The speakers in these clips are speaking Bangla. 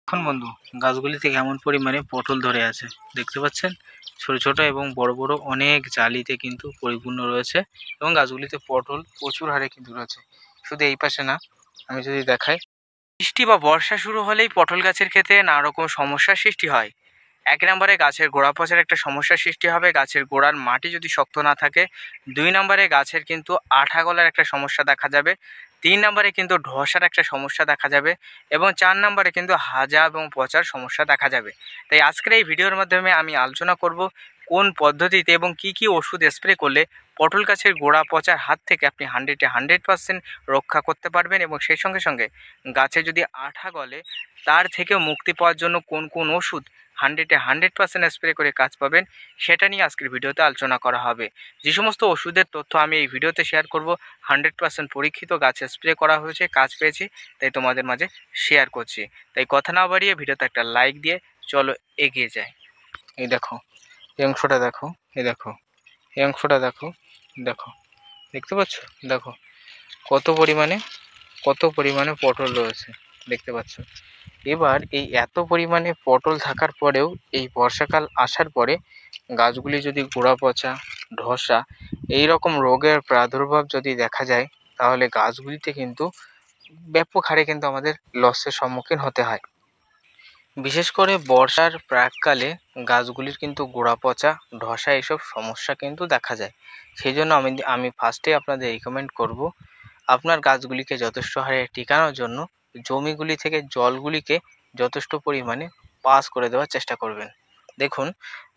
এখন বন্ধু গাছগুলিতে কেমন পরিমাণে পটল ধরে আছে দেখতে পাচ্ছেন। ছোট ছোট এবং বড় বড় অনেক জালিতে কিন্তু পরিপূর্ণ রয়েছে এবং গাছগুলিতে পটল প্রচুর হারে কিন্তু রয়েছে। শুধু এই পাশে না, আমি যদি দেখাই, বৃষ্টি বা বর্ষা শুরু হলেই পটল গাছের ক্ষেত্রে নানা রকম সমস্যার সৃষ্টি হয়। এক নম্বরে গাছের গোড়া পচার একটা সমস্যার সৃষ্টি হবে, গাছের গোড়ার মাটি যদি শক্ত না থাকে। দুই নম্বরে গাছের কিন্তু আঠা গলার একটা সমস্যা দেখা যাবে। তিন নম্বরে কিন্তু ধসার একটা সমস্যা দেখা যাবে এবং চার নম্বরে কিন্তু হাজা এবং পচার সমস্যা দেখা যাবে। তাই আজকের এই ভিডিওর মাধ্যমে আমি আলোচনা করব কোন পদ্ধতিতে এবং কি কি ওষুধ স্প্রে করলে পটল গাছের গোড়া পচার হাত থেকে আপনি 100% রক্ষা করতে পারবেন এবং সেই সঙ্গে সঙ্গে গাছে যদি আঠা গলে তার থেকেও মুক্তি পাওয়ার জন্য কোন কোন ওষুধ 100% স্প্রে করে কাজ পাবেন, সেটা নিয়ে আজকের ভিডিওতে আলোচনা করা হবে। যে সমস্ত ওষুধের তথ্য আমি এই ভিডিওতে শেয়ার করব 100% পরীক্ষিত, গাছে স্প্রে করা হয়েছে, কাজ পেয়েছি, তাই তোমাদের মাঝে শেয়ার করছি। তাই কথা না বাড়িয়ে ভিডিওতে একটা লাইক দিয়ে চলো এগিয়ে যাই। এই দেখো, এই অংশটা দেখো, এই দেখো, এই অংশটা দেখো, দেখো, দেখতে পাচ্ছ? দেখো কত পরিমাণে পটল রয়েছে, দেখতে পাচ্ছ? এবার এই এত পরিমাণে পটল থাকার পরেও এই বর্ষাকাল আসার পরে গাছগুলি যদি গোড়া পচা, ধসা এই রকম রোগের প্রাদুর্ভাব যদি দেখা যায়, তাহলে গাছগুলিতে কিন্তু ব্যাপক হারে কিন্তু আমাদের লসের সম্মুখীন হতে হয়। বিশেষ করে বর্ষার প্রাককালে গাছগুলির কিন্তু গোড়া পচা, ধসা এসব সমস্যা কিন্তু দেখা যায়। সেই জন্য আমি ফার্স্টে আপনাদের রিকমেন্ড করব, আপনার গাছগুলিকে যথেষ্ট হারে টিকানোর জন্য জমিগুলি থেকে জলগুলিকে যথেষ্ট পরিমাণে পাস করে দেওয়ার চেষ্টা করবেন। দেখুন,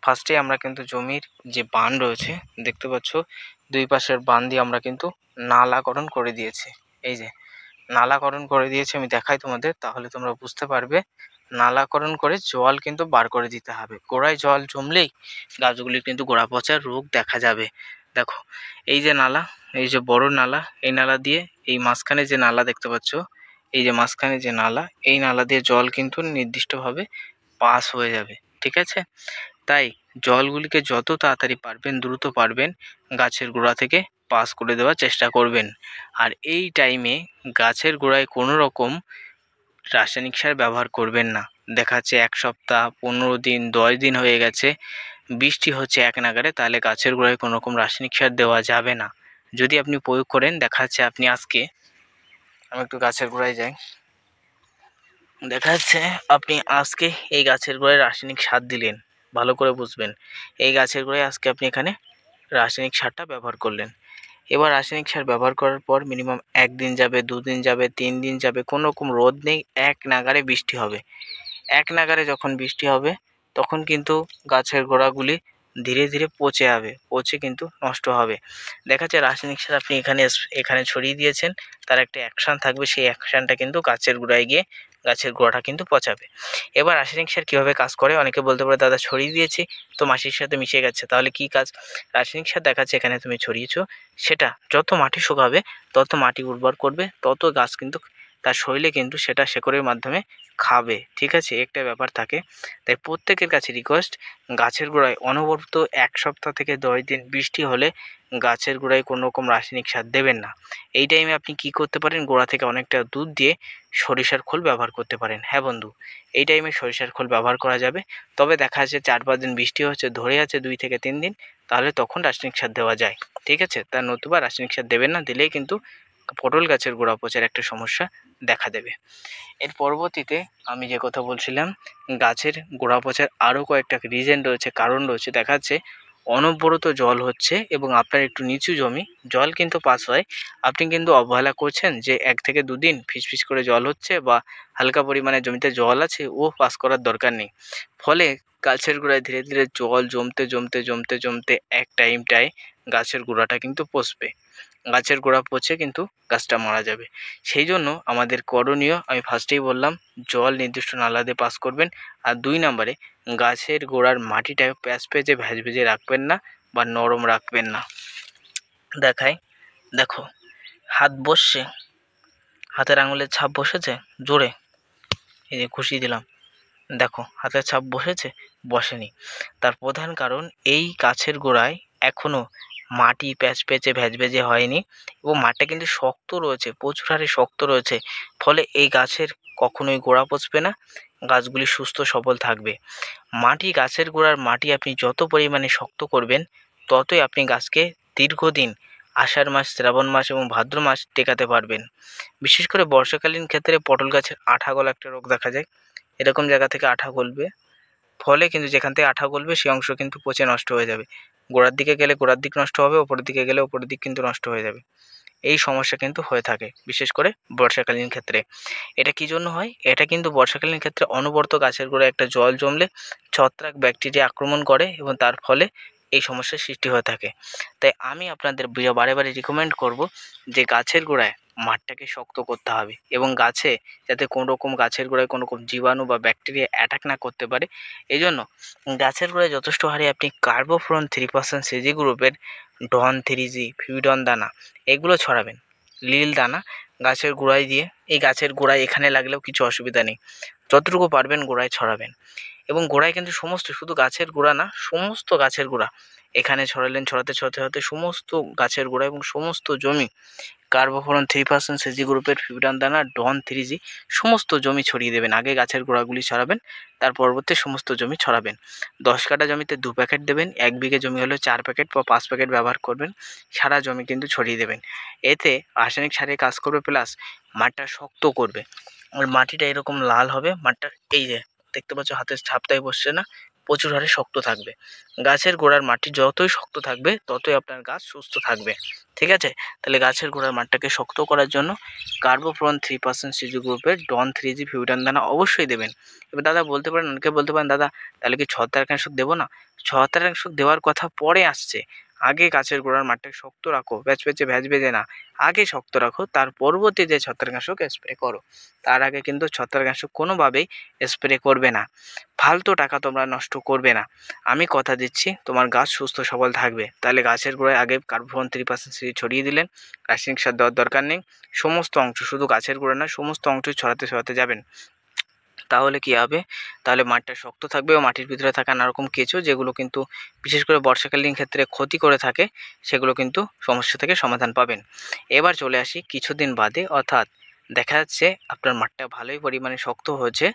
ফার্স্টে আমরা কিন্তু জমির যে বান রয়েছে দেখতে পাচ্ছ, দুই পাশের বান দিয়ে আমরা কিন্তু নালাকরণ করে দিয়েছি। এই যে নালাকরণ করে দিয়েছি, আমি দেখাই তোমাদের, তাহলে তোমরা বুঝতে পারবে। নালাকরণ করে জল কিন্তু বার করে দিতে হবে। গোড়ায় জল জমলেই গাছগুলির কিন্তু গোড়া পচার রোগ দেখা যাবে। দেখো, এই যে নালা, এই যে বড় নালা, এই নালা দিয়ে এই মাঝখানে যে নালা দেখতে পাচ্ছ, এই যে মাঝখানে যে নালা, এই নালা দিয়ে জল কিন্তু নির্দিষ্টভাবে পাস হয়ে যাবে, ঠিক আছে? তাই জলগুলিকে যত তাড়াতাড়ি পারবেন, দ্রুত পারবেন, গাছের গোড়া থেকে পাস করে দেওয়ার চেষ্টা করবেন। আর এই টাইমে গাছের গোড়ায় কোনো রকম রাসায়নিক সার ব্যবহার করবেন না। দেখা যাচ্ছে 1 সপ্তাহ, 15 দিন, 10 দিন হয়ে গেছে, বৃষ্টি হচ্ছে এক নাগাড়ে, তাহলে গাছের গোড়ায় কোনো রকম রাসায়নিক সার দেওয়া যাবে না। যদি আপনি প্রয়োগ করেন, দেখা যাচ্ছে আপনি আজকে, আমি একটু গাছের গোড়ায় যাই, দেখা যাচ্ছে আপনি আজকে এই গাছের গোড়ায় রাসায়নিক সার দিলেন, ভালো করে বুঝবেন, এই গাছের গোড়ায় আজকে আপনি এখানে রাসায়নিক সারটা ব্যবহার করলেন। এবার রাসায়নিক সার ব্যবহার করার পর মিনিমাম 1 দিন যাবে, 2 দিন যাবে, 3 দিন যাবে, কোনো রকম রোদ নেই, এক নাগাড়ে বৃষ্টি হবে। এক নাগাড়ে যখন বৃষ্টি হবে, তখন কিন্তু গাছের গোড়াগুলি ধীরে ধীরে পচে যাবে, পচে কিন্তু নষ্ট হবে। দেখা যাচ্ছে রাসায়নিক সার আপনি এখানে ছড়িয়ে দিয়েছেন, তার একটা অ্যাকশান থাকবে, সেই অ্যাকশানটা কিন্তু গাছের গোড়ায় গিয়ে গাছের গোড়াটা কিন্তু পচাবে। এবার রাসায়নিক সার কীভাবে কাজ করে, অনেকে বলতে পারে দাদা ছড়িয়ে দিয়েছি তো মাটির সাথে মিশে গেছে, তাহলে কি কাজ? রাসায়নিক সার দেখা যাচ্ছে এখানে তুমি ছড়িয়েছো, সেটা যত মাটি শুকাবে, তত মাটি উর্বর করবে, তত গাছ কিন্তু তার শরীরে কিন্তু সেটা শেকড়ের মাধ্যমে খাবে, ঠিক আছে? একটা ব্যাপার থাকে। তাই প্রত্যেকের কাছে রিকোয়েস্ট, গাছের গোড়ায় অনবরত 1 সপ্তাহ থেকে 10 দিন বৃষ্টি হলে গাছের গোড়ায় কোনো রকম রাসায়নিক সার দেবেন না। এই টাইমে আপনি কি করতে পারেন, গোড়া থেকে অনেকটা দুধ দিয়ে সরিষার খোল ব্যবহার করতে পারেন। হ্যাঁ বন্ধু, এই টাইমে সরিষার খোল ব্যবহার করা যাবে। তবে দেখা যাচ্ছে 4-5 দিন বৃষ্টি হচ্ছে, ধরে আছে 2 থেকে 3 দিন, তাহলে তখন রাসায়নিক সার দেওয়া যায়, ঠিক আছে? তার নতুবা রাসায়নিক সার দেবেন না, দিলেই কিন্তু পটল গাছের গোড়া পচার একটা সমস্যা দেখা দেবে। এর পরবর্তীতে আমি যে কথা বলছিলাম, গাছের গোড়া পচার আরও কয়েকটা রিজন রয়েছে, কারণ রয়েছে। দেখা যাচ্ছে অনবরত জল হচ্ছে এবং আপনার একটু নিচু জমি, জল কিন্তু পাস হয়, আপনি কিন্তু অবহেলা করছেন যে 1 থেকে 2 দিন ফিসফিস করে জল হচ্ছে বা হালকা পরিমাণে জমিতে জল আছে, ও পাস করার দরকার নেই। ফলে গাছের গোড়ায় ধীরে ধীরে জল জমতে জমতে জমতে জমতে এক টাইমটায় গাছের গোড়াটা কিন্তু পচবে, গাছের গোড়া পচে কিন্তু গাছটা মারা যাবে। সেই জন্য আমাদের করণীয়, আমি ফার্স্টেই বললাম, জল নির্দিষ্ট নালা দিয়ে পাস করবেন। আর 2 নম্বরে গাছের গোড়ার মাটিটা প্যাচপ্যাচে ভেজে রাখবেন না বা নরম রাখবেন না। দেখাই, দেখো, হাত বসছে, হাতের আঙুলের ছাপ বসেছে জোরে, এই যে ঘুষিয়ে দিলাম, দেখো হাতের ছাপ বসেছে, বসেনি। তার প্রধান কারণ এই গাছের গোড়ায় এখনও মাটি প্যাচপ্যাচে ভেজে হয়নি এবং মাটিটা কিন্তু শক্ত রয়েছে, প্রচুর হারে শক্ত রয়েছে। ফলে এই গাছের কখনোই গোড়া পচবে না, গাছগুলি সুস্থ সবল থাকবে। মাটি, গাছের গোড়ার মাটি আপনি যত পরিমাণে শক্ত করবেন ততই আপনি গাছকে দীর্ঘদিন আষাঢ় মাস, শ্রাবণ মাস এবং ভাদ্র মাস টেকাতে পারবেন। বিশেষ করে বর্ষাকালীন ক্ষেত্রে পটল গাছের আঠা গলা একটা রোগ দেখা যায়। এরকম জায়গা থেকে আঠা গলবে, ফলে কিন্তু যেখান থেকে আঠা গলবে সেই অংশ কিন্তু পচে নষ্ট হয়ে যাবে। গোড়ার দিকে গেলে গোড়ার দিক নষ্ট হবে, ওপরের দিকে গেলে ওপরের দিক কিন্তু নষ্ট হয়ে যাবে। এই সমস্যা কিন্তু হয়ে থাকে বিশেষ করে বর্ষাকালীন ক্ষেত্রে। এটা কি জন্য হয়? এটা কিন্তু বর্ষাকালীন ক্ষেত্রে অনবরত গাছের গোড়ায় একটা জল জমলে ছত্রাক ব্যাকটেরিয়া আক্রমণ করে এবং তার ফলে এই সমস্যার সৃষ্টি হয়ে থাকে। তাই আমি আপনাদের বারে বারে রিকমেন্ড করব যে গাছের গোড়ায় মাঠটাকে শক্ত করতে হবে এবং গাছে যাতে কোনো রকম গাছের গোড়ায় কোনো রকম জীবাণু বা ব্যাকটেরিয়া অ্যাটাক না করতে পারে, এই জন্য গাছের গোড়ায় যথেষ্ট হারে আপনি কার্বোফ্লোরন 3% সিজি গ্রুপের ডন 3G, ফিউডন দানা এগুলো ছড়াবেন। লীল দানা গাছের গোড়ায় দিয়ে, এই গাছের গোড়ায় এখানে লাগলেও কিছু অসুবিধা নেই, যতটুকু পারবেন গোড়ায় ছড়াবেন। এবং গোড়ায় কিন্তু সমস্ত, শুধু গাছের গোড়া না, সমস্ত গাছের গোড়া এখানে ছড়ালেন, ছড়াতে ছড়াতে ছড়াতে সমস্ত গাছের গোড়া এবং সমস্ত জমি কার্বোফ্লোরন 3% সিজি গ্রুপের ফিউডন দানা ডন 3G সমস্ত জমি ছড়িয়ে দেবেন। আগে গাছের গোড়াগুলি ছড়াবেন, তার পরবর্তী সমস্ত জমি ছড়াবেন। 10 কাঠা জমিতে 2 প্যাকেট দেবেন, 1 বিঘে জমি হলে 4 প্যাকেট বা 5 প্যাকেট ব্যবহার করবেন। সারা জমি কিন্তু ছড়িয়ে দেবেন। এতে রাসায়নিক সারের কাজ করবে, প্লাস মাটিটা শক্ত করবে। আর মাটিটা এরকম লাল হবে, মাটিটা এই যে দেখতে পাচ্ছ হাতের ছাপটাই বসছে না, প্রচুর হারে শক্ত থাকবে। গাছের গোড়ার মাটি যতই শক্ত থাকবে ততই আপনার গাছ সুস্থ থাকবে। ঠিক আছে? তাহলে গাছের গোড়ার মাটিটাকে শক্ত করার জন্য কার্বোফ্লোরন 3% সিজি গ্রুপের ডন 3G ফিউডন দানা অবশ্যই দেবেন। এবার দাদা বলতে পারেন, অনেকে বলতে পারেন, দাদা তাহলে কি ছত্রাকনাশক দেবো না? ছত্রাকনাশক দেওয়ার কথা পরে আসছে, আগে গাছের গোড়ার মাটিটাকে শক্ত রাখো, প্যাচপ্যাচে ভ্যাজ ভেজে না, আগে শক্ত রাখো, তার পরবর্তীতে ছত্রাকনাশক স্প্রে করো। তার আগে কিন্তু ছত্রাকনাশক কোনোভাবেই স্প্রে করবে না। ফালতু টাকা তোমরা নষ্ট করবে না। আমি কথা দিচ্ছি তোমার গাছ সুস্থ সবল থাকবে। তাহলে গাছের গোড়ায় আগে কার্বোফ্লোরন 3% ছড়িয়ে দিলেন, রাসায়নিক সার দেওয়ার দরকার নেই। সমস্ত অংশ, শুধু গাছের গোড়া না, সমস্ত অংশ ছড়াতে ছড়াতে যাবেন। তাহলে কি হবে? তাহলে মাটিটা শক্ত থাকবে ও মাটির ভিতরে থাকা নানারকম কেঁচো, যেগুলো কিন্তু বিশেষ করে বর্ষাকালীন ক্ষেত্রে ক্ষতি করে থাকে, সেগুলো কিন্তু সমস্যা থেকে সমাধান পাবেন। এবার চলে আসি কিছুদিন বাদে, অর্থাৎ দেখা যাচ্ছে আপনার মাটিটা ভালোই পরিমাণে শক্ত হয়েছে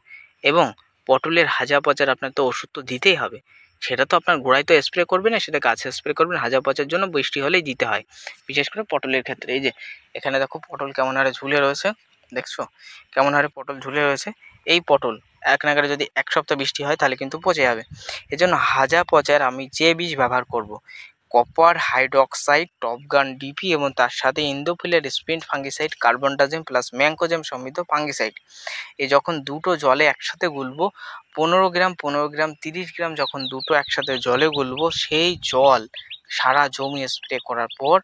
এবং পটলের হাজা পচার আপনার তো ওষুধ তো দিতেই হবে। সেটা তো আপনার গোড়ায় তো স্প্রে করবে না, সেটা গাছে স্প্রে করবেন। হাজা পচার জন্য বৃষ্টি হলেই দিতে হয়, বিশেষ করে পটলের ক্ষেত্রে। এই যে এখানে দেখো পটল কেমন হারে ঝুলে রয়েছে, দেখছো কেমন হারে পটল ঝুলে রয়েছে। এই পটল এক নাগারে যদি 1 সপ্তাহ বৃষ্টি হয় তাহলে কিন্তু পচে যাবে। এজন্য হাজা পচার আমি যে বীজ ব্যবহার করব, কপার হাইড্রক্সাইড, টপগান ডিপি এবং তার সাথে ইন্দোফিলের স্পিন ফাঙ্গিসাইড, কার্বনডাজিম প্লাস ম্যাঙ্কোজেম সমৃদ্ধ ফাঙ্গিসাইড, এই যখন দুটো জলে একসাথে গুলবো, 15 গ্রাম 15 গ্রাম 30 গ্রাম যখন দুটো একসাথে জলে গুলবো, সেই জল সারা জমি স্প্রে করার পর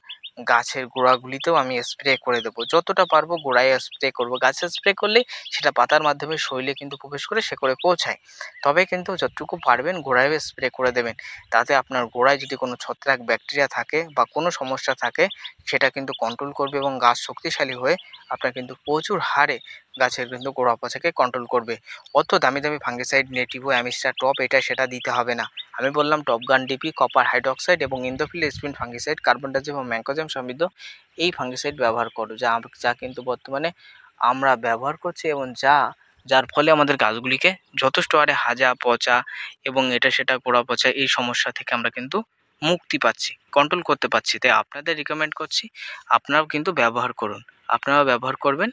গাছের গোড়াগুলিতেও আমি স্প্রে করে দেবো। যতটা পারবো গোড়ায় স্প্রে করব। গাছে স্প্রে করলেই সেটা পাতার মাধ্যমে শরীরে কিন্তু প্রবেশ করে শেকড়ে পৌঁছায়। তবে কিন্তু যতটুকু পারবেন গোড়ায় স্প্রে করে দেবেন। তাতে আপনার গোড়ায় যদি কোনো ছত্রাক ব্যাকটেরিয়া থাকে বা কোনো সমস্যা থাকে, সেটা কিন্তু কন্ট্রোল করবে এবং গাছ শক্তিশালী হয়ে আপনার কিন্তু প্রচুর হারে গাছের কিন্তু গোড়া পচাকে কন্ট্রোল করবে। অত দামি দামি ফাঙ্গিসাইড, নেটিভো, অ্যামিস্টার, টপ, এটা সেটা দিতে হবে না। আমি বললাম টপগান ডিপি, কপার হাইড্রক্সাইড এবং ইন্দোফিল স্পিন ফাঙ্গিসাইড, কার্বনডাজিম এবং ম্যাঙ্কোজেম সমৃদ্ধ এই ফাঙ্গিসাইড ব্যবহার করো, যা কিন্তু বর্তমানে আমরা ব্যবহার করছি এবং যার ফলে আমাদের গাছগুলিকে যথেষ্ট হারে হাজা পচা এবং এটা সেটা গোড়া পচা এই সমস্যা থেকে আমরা কিন্তু মুক্তি পাচ্ছি, কন্ট্রোল করতে পারছি। তাই আপনাদের রিকমেন্ড করছি আপনারাও কিন্তু ব্যবহার করুন, আপনারাও ব্যবহার করবেন।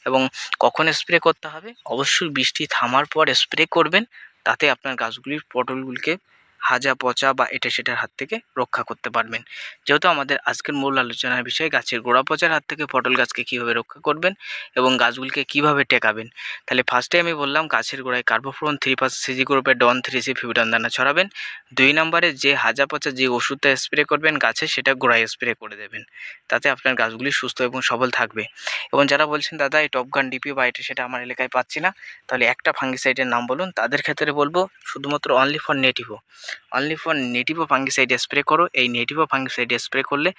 এবং কখন স্প্রে করতে হবে? অবশ্যই বৃষ্টি থামার পর স্প্রে করবেন। তাতে আপনার গাছগুলির পটলগুলিকে হাজা পচা বা এটা সেটার হাত থেকে রক্ষা করতে পারবেন। যেহেতু আমাদের আজকের মূল আলোচনার বিষয় গাছের গোড়া পচার হাত থেকে পটল গাছকে কীভাবে রক্ষা করবেন এবং গাছগুলিকে কীভাবে টেকাবেন, তাহলে ফার্স্টে আমি বললাম গাছের গোড়ায় কার্বোফ্লোরন 3% সিজি গ্রুপের ডন 3G ফিউডন দানা ছড়াবেন। 2 নম্বরে যে হাজা পচা যে ওষুধটা স্প্রে করবেন গাছে, সেটা গোড়ায় স্প্রে করে দেবেন। তাতে আপনার গাছগুলি সুস্থ এবং সবল থাকবে। এবং যারা বলছেন দাদা এই টপগান ডিপি বা এটা সেটা আমার এলাকায় পাচ্ছি না, তাহলে একটা ফাঙ্গিসাইডের নাম বলুন। তাদের ক্ষেত্রে বলবো শুধুমাত্র অনলি ফর নেটিভো ফাঙ্গিসাইড স্প্রে করো। এই নেটিভো ফাঙ্গিসাইড স্প্রে করলে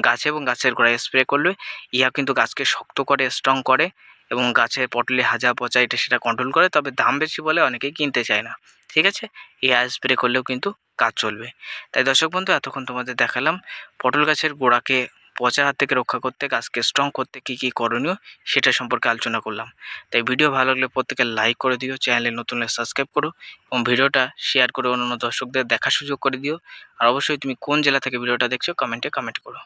গাছে এবং গাছের গোড়ায় স্প্রে করলে ইহা কিন্তু গাছকে শক্ত করে, স্ট্রং করে এবং গাছের পটলে হাজা পচা এটা সেটা কন্ট্রোল করে। তবে দাম বেশি বলে অনেকেই কিনতে চায় না। ঠিক আছে? ইহা স্প্রে করলেও কিন্তু কাজ চলবে। তাই দর্শক বন্ধু, এতক্ষণ তোমাদের দেখালাম পটল গাছের গোড়াকে পচার হাত থেকে রক্ষা করতে, গাছকে স্ট্রং করতে কী কী করণীয় সেটা সম্পর্কে আলোচনা করলাম। তাই ভিডিও ভালো লাগলে প্রত্যেকে লাইক করে দিও, চ্যানেলে নতুন হলে সাবস্ক্রাইব করো এবং ভিডিওটা শেয়ার করে অন্যান্য দর্শকদের দেখার সুযোগ করে দিও। আর অবশ্যই তুমি কোন জেলা থেকে ভিডিওটা দেখছো কমেন্টে কমেন্ট করো।